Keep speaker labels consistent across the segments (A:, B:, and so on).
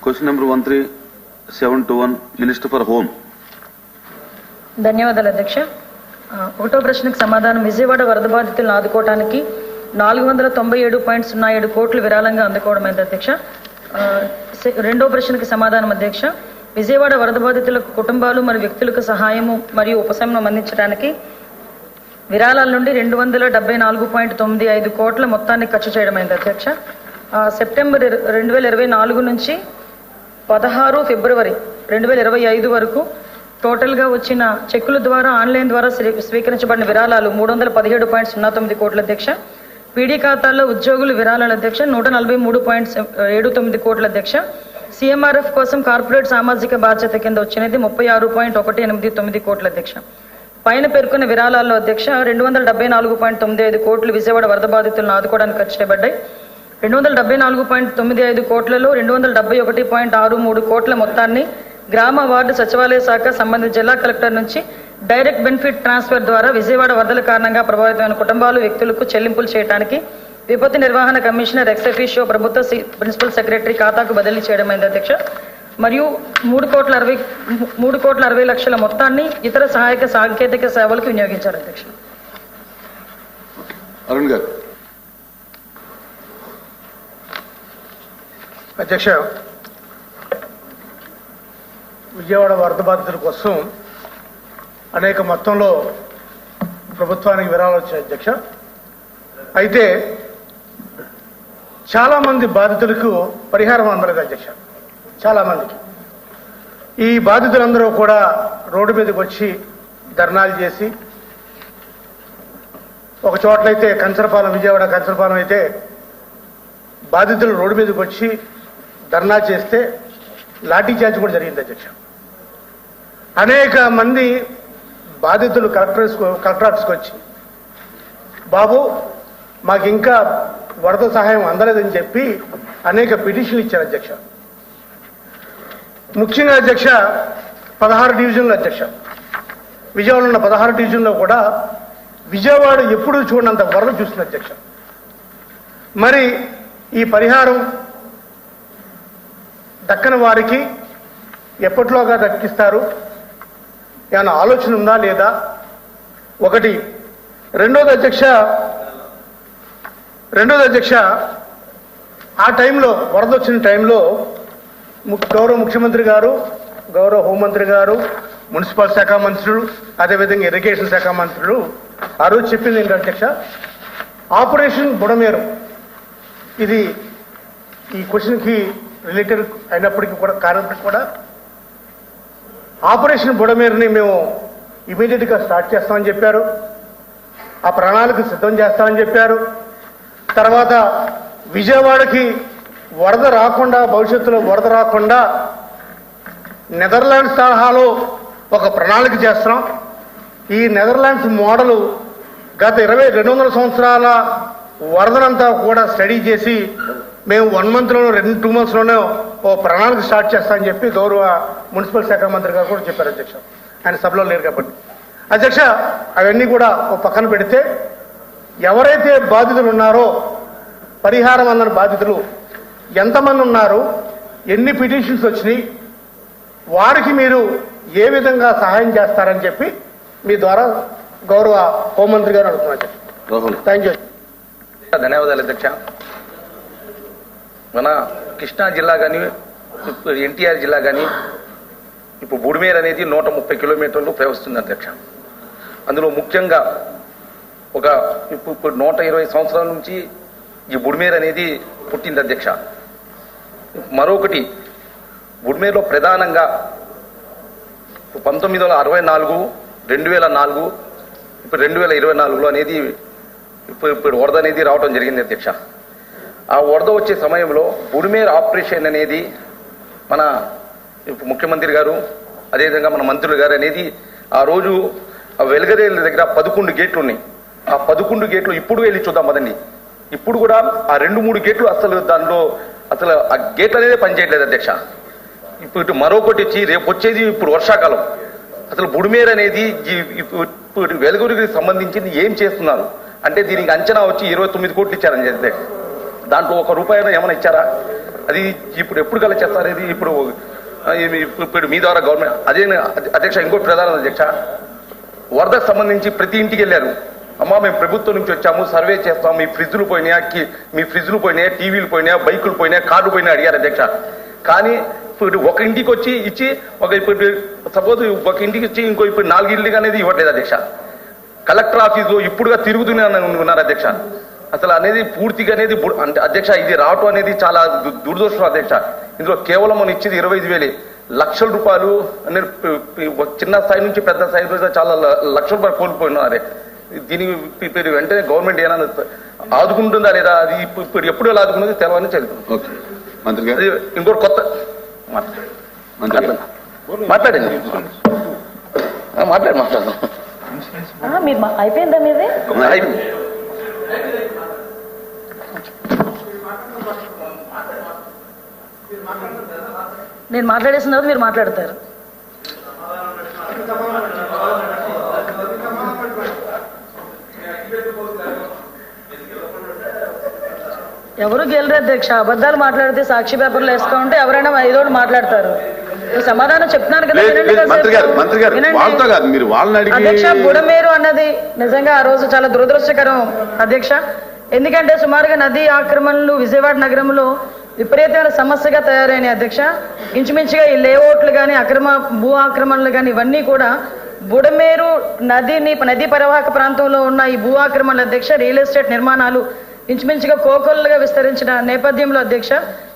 A: Question number 13721 minister for home.
B: ధన్యవాదాలు అధ్యక్ష. ఒకటో ప్రశ్నకు సమాధానం, విజయవాడ వరద బాధితులను ఆదుకోవడానికి 497.07 కోట్లు విరాళంగా అందుకోవడమైంది అధ్యక్ష. రెండో ప్రశ్నకు సమాధానం అధ్యక్ష, విజయవాడ వరద బాధితులకు కుటుంబాలు మరియు వ్యక్తులకు సహాయము మరియు ఉపశమనం అందించడానికి విరాళాల నుండి 274.95 కోట్ల మొత్తాన్ని ఖర్చు చేయడమైంది అధ్యక్ష. సెప్టెంబర్ 2024 నుంచి 16 ఫిబ్రవరి 2025 వరకు టోటల్గా వచ్చిన చెక్కుల ద్వారా ఆన్లైన్ ద్వారా స్వీకరించబడిన విరాళాలు 317.09 కోట్ల అధ్యక్ష. పీడీ ఖాతాల్లో ఉద్యోగులు విరాళాల అధ్యక్ష 143.79 కోట్ల అధ్యక్ష. సీఎంఆర్ఎఫ్ కోసం కార్పొరేట్ సామాజిక బాధ్యత కింద వచ్చినది 36.189 కోట్ల అధ్యక్ష. పైన పేర్కొన్న విరాళాల్లో అధ్యక్ష 274.95 కోట్లు విజయవాడ వరద బాధితులను ఆదుకోవడానికి ఖర్చు చేయబడ్డాయి. 274.95 కోట్లలో 271.63 కోట్ల మొత్తాన్ని గ్రామ వార్డు సచివాలయ శాఖ సంబంధిత జిల్లా కలెక్టర్ నుంచి డైరెక్ట్ బెనిఫిట్ ట్రాన్స్ఫర్ ద్వారా విజయవాడ వరదల కారణంగా ప్రభావితమైన కుటుంబాలు వ్యక్తులకు చెల్లింపులు చేయడానికి విపత్తు నిర్వహణ కమిషనర్ ఎక్స్ అఫీషియో ప్రభుత్వ ప్రిన్సిపల్ సెక్రటరీ ఖాతాకు బదిలీ చేయడమైంది అధ్యక్ష. మరియు 3,60 లక్షల మొత్తాన్ని ఇతర సహాయక సాంకేతిక సేవలకు వినియోగించారు అధ్యక్ష.
A: అరుణ్ గారు.
C: అధ్యక్ష, విజయవాడ వరద బాధితుల కోసం అనేక మొత్తంలో ప్రభుత్వానికి విరాళాలు వచ్చాయి అధ్యక్ష. అయితే చాలా మంది బాధితులకు పరిహారం అందలేదు అధ్యక్ష. చాలా మందికి ఈ బాధితులందరూ కూడా రోడ్డు మీదకి వచ్చి ధర్నాలు చేసి, ఒక చోట్లయితే కంచరపాలెం, విజయవాడ కంచరపాలెం అయితే బాధితులు రోడ్డు మీదకి వచ్చి ధర్నా చేస్తే లాఠీ చార్జ్ కూడా జరిగింది అధ్యక్ష. అనేక మంది బాధితులు కలెక్టర్ ఆఫీస్కి వచ్చి, బాబు మాకు ఇంకా వరద సహాయం అందలేదని చెప్పి అనేక పిటిషన్లు ఇచ్చారు అధ్యక్ష. ముఖ్యంగా అధ్యక్ష 16 డివిజన్లు అధ్యక్ష, విజయవాడలో ఉన్న 16 డివిజన్లో కూడా విజయవాడ ఎప్పుడూ చూడనంత వరద చూస్తుంది అధ్యక్ష. మరి ఈ పరిహారం దక్కని వారికి ఎప్పటిలోగా దక్కిస్తారు, ఏమైనా ఆలోచన ఉందా లేదా? ఒకటి. రెండోది అధ్యక్ష ఆ టైంలో వరద వచ్చిన టైంలో గౌరవ ముఖ్యమంత్రి గారు, గౌరవ హోంమంత్రి గారు, మున్సిపల్ శాఖ మంత్రులు, అదేవిధంగా ఇరిగేషన్ శాఖ మంత్రులు ఆ రోజు చెప్పింది ఏంటంటే అధ్యక్ష, ఆపరేషన్ బుడమేరు, ఇది ఈ క్వశ్చన్కి రిలేటెడ్ అయినప్పటికీ కూడా కానప్పటికీ కూడా ఆపరేషన్ బుడమేరుని మేము ఇమీడియట్గా స్టార్ట్ చేస్తామని చెప్పారు. ఆ ప్రణాళిక సిద్ధం చేస్తామని చెప్పారు. తర్వాత విజయవాడకి వరద రాకుండా, భవిష్యత్తులో వరద రాకుండా నెదర్లాండ్స్ తరహాలో ఒక ప్రణాళిక చేస్తున్నాం. ఈ నెదర్లాండ్స్ మోడలు గత 200 సంవత్సరాల వరదనంతా కూడా స్టడీ చేసి మేము 1 మంత్లోనో 2 మంత్స్లోనో ఓ ప్రణాళిక స్టార్ట్ చేస్తామని చెప్పి గౌరవ మున్సిపల్ శాఖ మంత్రి గారు కూడా చెప్పారు అధ్యక్ష. ఆయన సభలో లేరు కాబట్టి అధ్యక్ష, అవన్నీ కూడా ఓ పక్కన పెడితే ఎవరైతే బాధితులు ఉన్నారో, పరిహారం అన్న బాధితులు ఎంతమంది ఉన్నారు, ఎన్ని పిటిషన్స్ వచ్చినాయి, వారికి మీరు ఏ విధంగా సహాయం చేస్తారని చెప్పి మీ ద్వారా గౌరవ హోంమంత్రి గారు అడుగుతున్నారు. Thank you.
D: ధన్యవాదాలు అధ్యక్ష. మన కృష్ణా జిల్లా కానీ, ఎన్టీఆర్ జిల్లా కానీ ఇప్పుడు బుడిమేరు అనేది 130 కిలోమీటర్లు ప్రవహిస్తుంది అధ్యక్ష. అందులో ముఖ్యంగా ఇప్పుడు 120 సంవత్సరాల నుంచి ఈ బుడిమేరు అనేది పుట్టింది అధ్యక్ష. మరొకటి, బుడిమేరులో ప్రధానంగా 1964, 2004, ఇప్పుడు 2024లో అనేది ఇప్పుడు వరద అనేది రావడం జరిగింది అధ్యక్ష. ఆ వరద వచ్చే సమయంలో బుడిమేరు ఆపరేషన్ అనేది మన ముఖ్యమంత్రి గారు, అదేవిధంగా మన మంత్రులు గారు అనేది ఆ రోజు ఆ వెలగరేళ్ళ దగ్గర 11 గేట్లు ఉన్నాయి. ఆ 11 గేట్లు ఇప్పుడు వెళ్ళి చూద్దాం పదండి. ఇప్పుడు కూడా ఆ 2-3 గేట్లు అసలు దానిలో అసలు ఆ గేట్లు అనేది పనిచేయట్లేదు అధ్యక్ష. ఇప్పుడు మరొకటి వచ్చి రేపు వచ్చేది ఇప్పుడు వర్షాకాలం. అసలు బుడిమేరు అనేది ఇప్పుడు వెలుగురికి సంబంధించింది ఏం చేస్తున్నారు అంటే దీనికి అంచనా వచ్చి 29 కోట్లు ఇచ్చారని చెప్తే దాంట్లో ₹1 ఏమైనా ఇచ్చారా? అది ఇప్పుడు ఎప్పుడు కలెక్ట్ చేస్తారు? ఇది ఇప్పుడు మీ ద్వారా గవర్నమెంట్ అదే అధ్యక్ష. ఇంకోటి ప్రధాన అధ్యక్ష, వరదకు సంబంధించి ప్రతి ఇంటికి వెళ్ళారు. అమ్మా మేము ప్రభుత్వం నుంచి వచ్చాము, సర్వే చేస్తాం, మీ ఫ్రిడ్జ్లు పోయినాయా, టీవీలు పోయినాయా, బైకులు పోయినాయా, కార్లు పోయినా అడిగారు అధ్యక్ష. కానీ ఇప్పుడు ఒక ఇంటికి వచ్చి ఇచ్చి ఇప్పుడు సపోజ్ ఒక ఇంటికి ఇచ్చి ఇప్పుడు 4 ఇళ్ళకి అనేది ఇవ్వట్లేదు అధ్యక్ష. కలెక్టర్ ఆఫీసు ఇప్పుడుగా తిరుగుతూనే ఉన్నారు అధ్యక్ష. అసలు అనేది పూర్తిగా అనేది అంటే అధ్యక్ష ఇది రావటం అనేది చాలా దురదృష్టం అధ్యక్ష. ఇందులో కేవలం మనం ఇచ్చేది 25,000 లక్షల రూపాయలు అనేది చిన్న స్థాయి నుంచి పెద్ద స్థాయి చాలా లక్షల రూపాయలు కోల్పోయినారే. దీనికి వెంటనే గవర్నమెంట్ ఏమైనా ఆదుకుంటుందా లేదా? అది ఇప్పుడు ఎప్పుడు ఎలా ఆదుకున్నది తెలవని చదువుతుంది. ఇంకోటి కొత్త మాట్లాడండి మాట్లాడదాం.
B: మీరు అయిపోయిందా మీది? నేను మాట్లాడేసిన తర్వాత మీరు మాట్లాడతారు. ఎవరు గెలరు అధ్యక్ష. అబద్ధాలు మాట్లాడితే సాక్షి పేపర్లు వేసుకుంటే ఎవరైనా ఐదోడు మాట్లాడతారు. సమాధానం చెప్తున్నాను కదా, అధ్యక్ష. బుడమేరు అన్నది నిజంగా ఆ రోజు చాలా దురదృష్టకరం అధ్యక్ష. ఎందుకంటే సుమారుగా నదీ ఆక్రమణలు విజయవాడ నగరంలో విపరీతమైన సమస్యగా తయారైనాయి అధ్యక్ష. ఇంచుమించుగా ఈ లేఅవుట్లు కానీ భూ ఆక్రమణలు కానీ ఇవన్నీ కూడా బుడమేరు నదీ పరివాహక ప్రాంతంలో ఉన్న ఈ భూ ఆక్రమణలు అధ్యక్ష, రియల్ ఎస్టేట్ నిర్మాణాలు ఇంచుమించుగా కోకొల్లుగా విస్తరించిన నేపథ్యంలో అధ్యక్ష,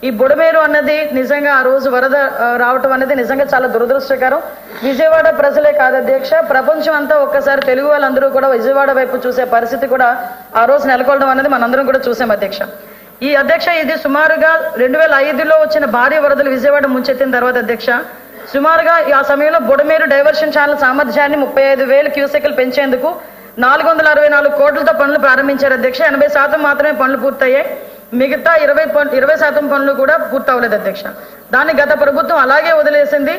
B: ఈ బుడమేరు అన్నది నిజంగా ఆ రోజు వరద రావటం అనేది నిజంగా చాలా దురదృష్టకరం. విజయవాడ ప్రజలే కాదు అధ్యక్ష, ప్రపంచం అంతా ఒక్కసారి తెలుగు వాళ్ళందరూ కూడా విజయవాడ వైపు చూసే పరిస్థితి కూడా ఆ రోజు నెలకొల్వడం అనేది మనందరం కూడా చూసాం అధ్యక్ష. ఇది సుమారుగా 2005లో వచ్చిన భారీ వరదలు విజయవాడ ముంచెత్తిన తర్వాత అధ్యక్ష, సుమారుగా ఆ సమయంలో బుడమేరు డైవర్షన్ ఛానల్ సామర్థ్యాన్ని 35,000 క్యూసెక్లు పెంచేందుకు 464 కోట్లతో పనులు ప్రారంభించారు అధ్యక్ష. 80% మాత్రమే పనులు పూర్తయ్యాయి. మిగతా 20% పనులు కూడా పూర్తవలేదు అధ్యక్ష. దాన్ని గత ప్రభుత్వం అలాగే వదిలేసింది.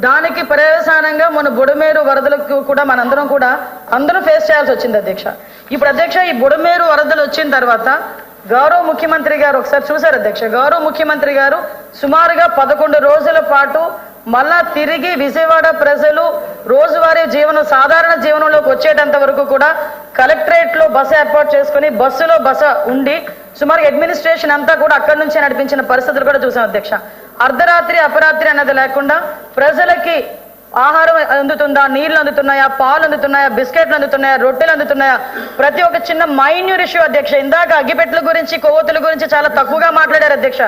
B: దానికి పర్యవసానంగా మన బుడమేరు వరదలకు కూడా అందరూ ఫేస్ చేయాల్సి వచ్చింది అధ్యక్ష. ఇప్పుడు అధ్యక్ష, ఈ బుడమేరు వరదలు వచ్చిన తర్వాత గౌరవ ముఖ్యమంత్రి గారు ఒకసారి చూశారు అధ్యక్ష. గౌరవ ముఖ్యమంత్రి గారు సుమారుగా 11 రోజుల పాటు మళ్ళా తిరిగి విజయవాడ ప్రజలు రోజువారీ సాధారణ జీవనంలోకి వచ్చేటంత వరకు కూడా కలెక్టరేట్ లో బస ఏర్పాటు చేసుకుని బస్సులో బస ఉండి సుమారు అడ్మినిస్ట్రేషన్ అంతా కూడా అక్కడి నుంచే నడిపించిన పరిస్థితులు కూడా చూసాం అధ్యక్ష. అర్ధరాత్రి అపరాత్రి అన్నది లేకుండా ప్రజలకి ఆహారం అందుతుందా, నీళ్లు అందుతున్నాయా, పాలు అందుతున్నాయా, బిస్కెట్లు అందుతున్నాయా, రొట్టెలు అందుతున్నాయా, ప్రతి ఒక్క చిన్న మైన్యూర్ ఇష్యూ అధ్యక్ష. ఇందాక అగ్గిపెట్టెల గురించి కొవ్వొత్తుల గురించి చాలా తక్కువగా మాట్లాడారు అధ్యక్ష.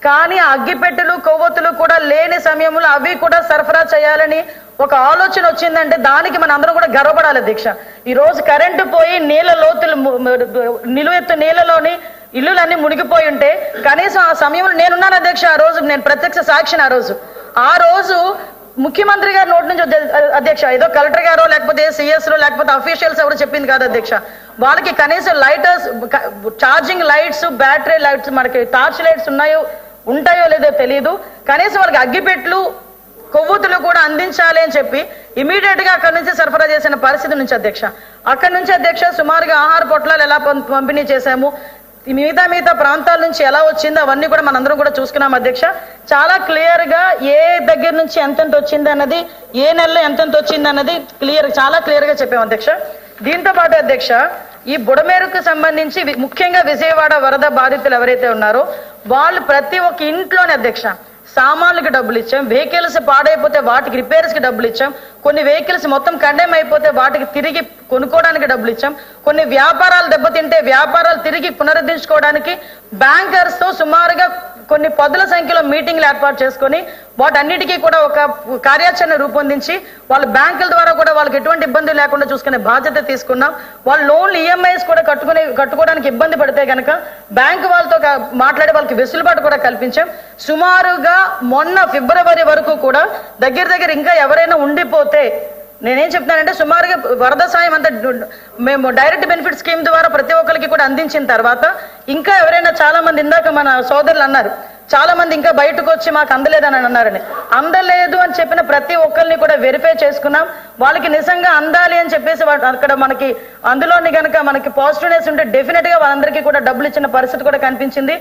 B: కానీ అగ్గిపెట్టెలు కొవ్వొత్తులు కూడా లేని సమయంలో అవి కూడా సరఫరా చేయాలని ఒక ఆలోచన వచ్చిందంటే దానికి మన అందరం కూడా గర్వపడాలి అధ్యక్ష. ఈ రోజు కరెంటు పోయి నీళ్ళ లోతులు నిలువెత్తు నీళ్ళలోని ఇల్లులన్నీ మునిగిపోయి ఉంటే కనీసం ఆ సమయంలో నేనున్నాను అధ్యక్ష. ఆ రోజు నేను ప్రత్యక్ష సాక్షిని. ఆ రోజు ముఖ్యమంత్రి గారి నోటి నుంచి అధ్యక్ష, ఏదో కలెక్టర్ గారో లేకపోతే సిఎస్ లో లేకపోతే అఫీషియల్స్ ఎవరు చెప్పింది కాదు అధ్యక్ష. వాళ్ళకి కనీసం lighters, charging lights, battery lights, మనకి టార్చ్ లైట్స్ ఉంటాయో లేదో తెలియదు. కనీసం వాళ్ళకి అగ్గిపెట్లు కొవ్వొత్తులు కూడా అందించాలి అని చెప్పి ఇమీడియట్ గా అక్కడి నుంచి సరఫరా చేసిన పరిస్థితి నుంచి అధ్యక్ష. అక్కడి నుంచి అధ్యక్ష సుమారుగా ఆహార పొట్లాలు ఎలా పంపిణీ చేశాము, మిగతా ప్రాంతాల నుంచి ఎలా వచ్చిందో అవన్నీ కూడా మనందరం కూడా చూసుకున్నాం అధ్యక్ష. చాలా క్లియర్ గా ఏ దగ్గర నుంచి ఎంతెంత వచ్చింది అన్నది, ఏ నెలలో ఎంతెంత వచ్చింది అన్నది చాలా క్లియర్ గా చెప్పాం అధ్యక్ష. దీంతో పాటు అధ్యక్ష, ఈ బుడమేరుకు సంబంధించి ముఖ్యంగా విజయవాడ వరద బాధితులు ఎవరైతే ఉన్నారో వాళ్ళు ప్రతి ఒక్క ఇంట్లోనే అధ్యక్ష సామాన్లకు డబ్బులు ఇచ్చాం, వెహికల్స్ పాడైపోతే వాటికి రిపేర్స్ కి డబ్బులు ఇచ్చాం, కొన్ని వెహికల్స్ మొత్తం కండెమ్ అయిపోతే వాటికి తిరిగి కొనుక్కోవడానికి డబ్బులు ఇచ్చాం, కొన్ని వ్యాపారాలు దెబ్బతింటే వ్యాపారాలు తిరిగి పునరుద్ధరించుకోవడానికి బ్యాంకర్స్ తో సుమారుగా కొన్ని పదుల సంఖ్యలో మీటింగ్లు ఏర్పాటు చేసుకుని వాటన్నిటికీ కూడా ఒక కార్యాచరణ రూపొందించి వాళ్ళ బ్యాంకుల ద్వారా కూడా వాళ్ళకి ఎటువంటి ఇబ్బంది లేకుండా చూసుకునే బాధ్యత తీసుకున్నాం. వాళ్ళు లోన్లు ఈఎంఐస్ కూడా కట్టుకోవడానికి ఇబ్బంది పడితే కనుక బ్యాంకు వాళ్ళతో మాట్లాడి వాళ్ళకి వెసులుబాటు కూడా కల్పించాం. సుమారుగా మొన్న ఫిబ్రవరి వరకు కూడా దగ్గర ఇంకా ఎవరైనా ఉండిపోతే నేనేం చెప్తానంటే సుమారుగా వరద సాయం అంతా మేము డైరెక్ట్ బెనిఫిట్ స్కీమ్ ద్వారా ప్రతి ఒక్కరికి కూడా అందించిన తర్వాత ఇంకా ఎవరైనా చాలా మంది, ఇందాక మన సోదరులు అన్నారు, చాలా మంది ఇంకా బయటకు వచ్చి మాకు అందలేదని అన్నారని. అందలేదు అని చెప్పిన ప్రతి ఒక్కరిని కూడా వెరిఫై చేసుకున్నాం. వాళ్ళకి నిజంగా అందాలి అని చెప్పేసి అక్కడ మనకి అందులోని కనుక మనకి పాజిటివ్నెస్ ఉంటే డెఫినెట్ గా వాళ్ళందరికీ కూడా డబ్బులు ఇచ్చిన పరిస్థితి కూడా కనిపించింది.